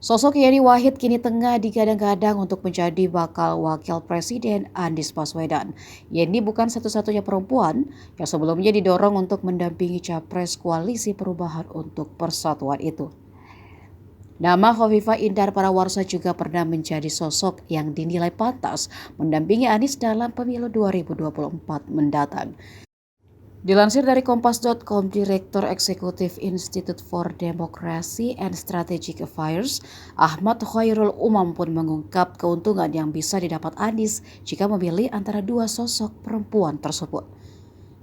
Sosok Yeni Wahid kini tengah digadang-gadang untuk menjadi bakal wakil presiden Anies Baswedan. Yeni bukan satu-satunya perempuan yang sebelumnya didorong untuk mendampingi capres koalisi perubahan untuk persatuan itu. Nama Khofifah Indar Parawansa juga pernah menjadi sosok yang dinilai pantas mendampingi Anies dalam pemilu 2024 mendatang. Dilansir dari Kompas.com, Direktur Eksekutif Institute for Democracy and Strategic Affairs, Ahmad Khairul Umam pun mengungkap keuntungan yang bisa didapat Anies jika memilih antara dua sosok perempuan tersebut.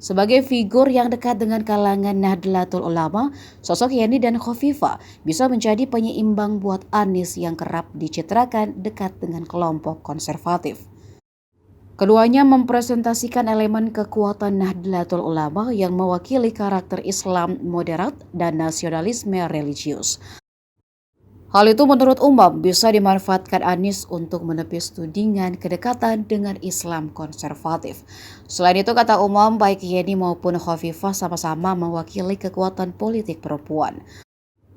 Sebagai figur yang dekat dengan kalangan Nahdlatul Ulama, sosok Yeni dan Khofifah bisa menjadi penyeimbang buat Anies yang kerap dicitrakan dekat dengan kelompok konservatif. Keduanya mempresentasikan elemen kekuatan Nahdlatul Ulama yang mewakili karakter Islam moderat dan nasionalisme religius. Hal itu menurut Umam bisa dimanfaatkan Anies untuk menepis tudingan kedekatan dengan Islam konservatif. Selain itu, kata Umam, baik Yeni maupun Khofifah sama-sama mewakili kekuatan politik perempuan.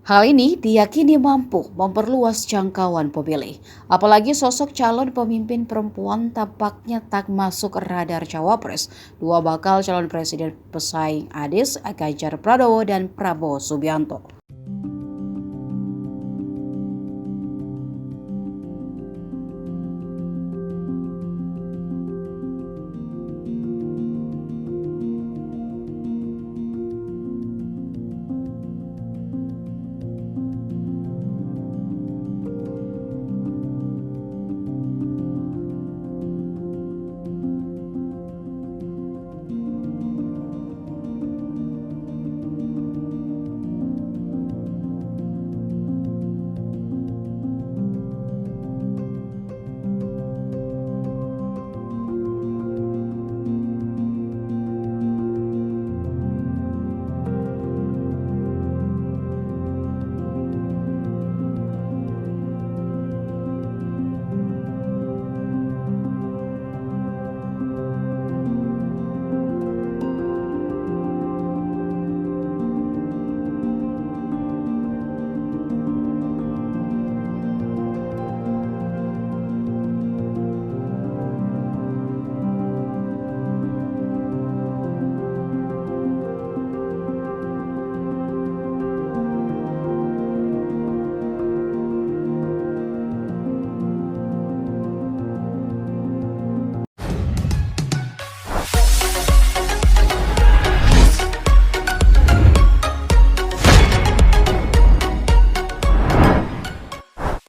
Hal ini diyakini mampu memperluas jangkauan pemilih. Apalagi sosok calon pemimpin perempuan tampaknya tak masuk radar cawapres dua bakal calon presiden pesaing Anies, Ganjar Pranowo dan Prabowo Subianto.